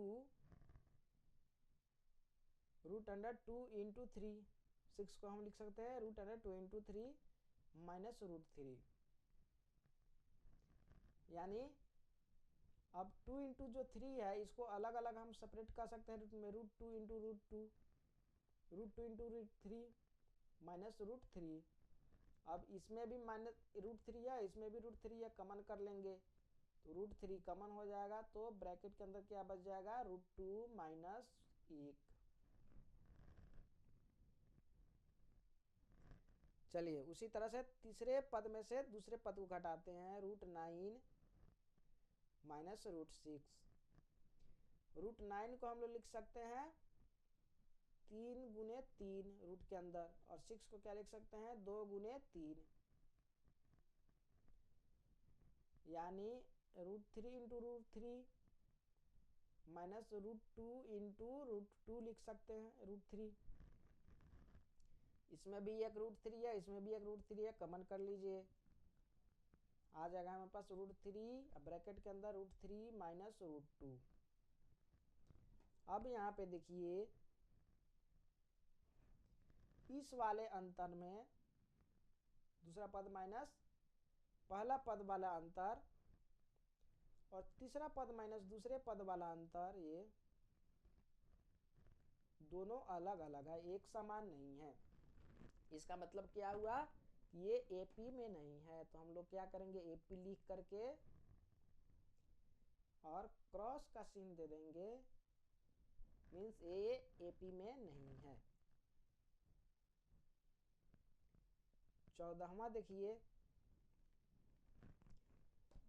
√2 इंटू 3। 6 को हम लिख सकते हैं √2 इंटू 3 माइनस √3, यानी अब 2 इंटू जो 3 है इसको अलग अलग हम सेपरेट कर सकते हैं में, √2 इंटू √2, √2 इंटू √3 माइनस √3। अब इसमें भी माइनस √3 है, इसमें भी √3 है, कमन कर लेंगे तो √3 कमन हो जाएगा, तो ब्रैकेट के अंदर क्या बच जाएगा, √2 माइनस 1। चलिए उसी तरह से तीसरे पद में से दूसरे पद को घटाते हैं, √9 माइनस √6। √9 को हम लोग लिख सकते हैं 3 गुने 3 रूट के अंदर, और 6 को क्या लिख सकते हैं, 2 गुने 3, यानी √3 इंटू √3 माइनस √2 इंटू √2 लिख सकते हैं, √3। इसमें भी एक √3 है, इसमें भी एक √3 है, कमन कर लीजिए, आ जाएगा हमारे पास √3, ब्रैकेट के अंदर √3 माइनस √2। अब यहाँ पे देखिए इस वाले अंतर में दूसरा पद माइनस पहला पद वाला अंतर, और तीसरा पद माइनस दूसरे पद वाला अंतर, ये दोनों अलग अलग है, एक समान नहीं है। इसका मतलब क्या हुआ, ये एपी में नहीं है, तो हम लोग क्या करेंगे, एपी लिख करके और क्रॉस का चिन्ह दे देंगे, मीन्स ये एपी में नहीं है। 14वां देखिए,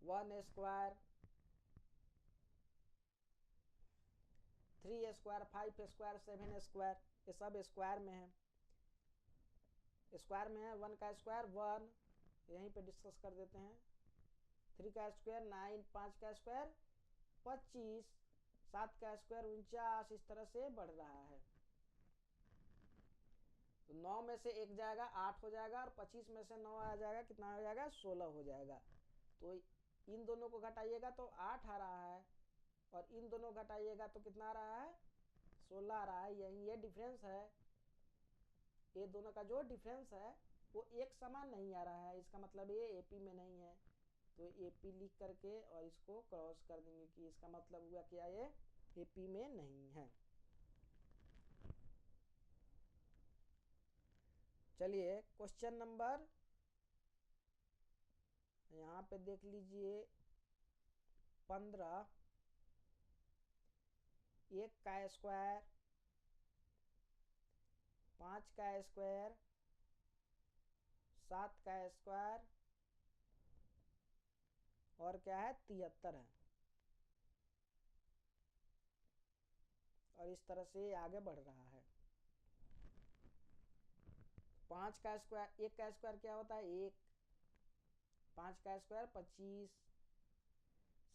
1 स्क्वायर, 3 स्क्वायर, 5 स्क्वायर, 7 स्क्वायर, ये सब स्क्वायर में है। स्क्वायर में है, 1 का स्क्वायर 1, यहीं पे डिस्कस कर देते हैं। 3 का स्क्वायर 9, 5 का स्क्वायर 25, 7 का स्क्वायर 49, इस तरह से बढ़ रहा है। तो 9 में से 1 जाएगा 8 हो जाएगा, और 25 में से 9 आ जाएगा, कितना हो जाएगा, 16 हो जाएगा। तो इन दोनों को घटाइएगा तो 8 आ रहा है, और इन दोनों घटाइएगा तो कितना आ रहा है, 16 आ रहा है। यही ये डिफरेंस है, ये दोनों का जो डिफरेंस है वो एक समान नहीं आ रहा है, इसका मतलब ये एपी में नहीं है। तो एपी लिख करके और इसको क्रॉस कर देंगे कि इसका मतलब हुआ क्या, ये एपी में नहीं है। चलिए क्वेश्चन नंबर यहाँ पे देख लीजिए 15, 1 का स्क्वायर, 5 का स्क्वायर, 7 का स्क्वायर, और क्या है, 73 है। और इस तरह से आगे बढ़ रहा है। 5 का स्क्वायर, 1 का स्क्वायर क्या होता है 1, 5 का स्क्वायर 25,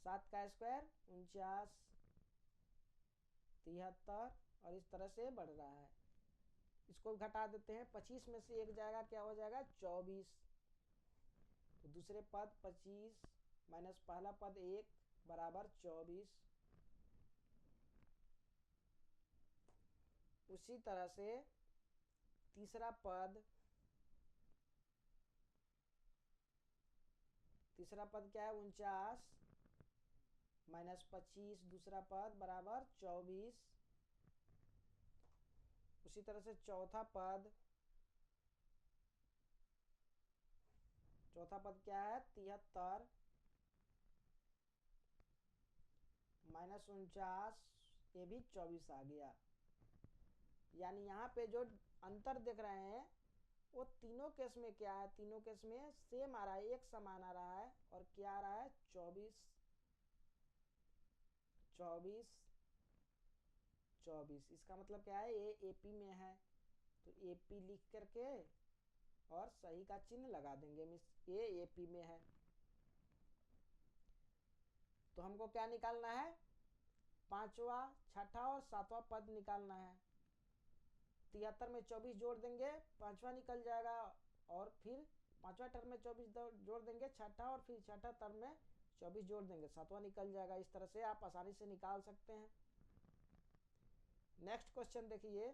7 का स्क्वायर 49, 73 और इस तरह से बढ़ रहा है। इसको घटा देते हैं, 25 में से 1 जाएगा, क्या हो जाएगा 24। तो दूसरे पद 25 माइनस पहला पद 1 बराबर 24। उसी तरह से तीसरा पद क्या है 49 माइनस 25 दूसरा पद बराबर 24। उसी तरह से चौथा पद क्या है 73 माइनस 49, ये भी 24 आ गया। यानी यहाँ पे जो अंतर देख रहे हैं वो तीनों केस में क्या है, तीनों केस में सेम आ रहा है, एक समान आ रहा है। और क्या आ रहा है 24 24 24। इसका मतलब क्या है, ये एपी में है, तो एपी लिख करके और सही का चिन्ह लगा देंगे, मीन्स ये एपी में है। तो हमको क्या निकालना है, पांचवा, छठा और सातवां पद निकालना है। 73 में 24 जोड़ देंगे, पांचवा निकल जाएगा, और फिर पांचवा टर्म में 24 जोड़ देंगे छठा, और फिर छठा टर्म में 24 जोड़ देंगे, सातवां निकल जाएगा। इस तरह से आप आसानी से निकाल सकते हैं। नेक्स्ट क्वेश्चन देखिए,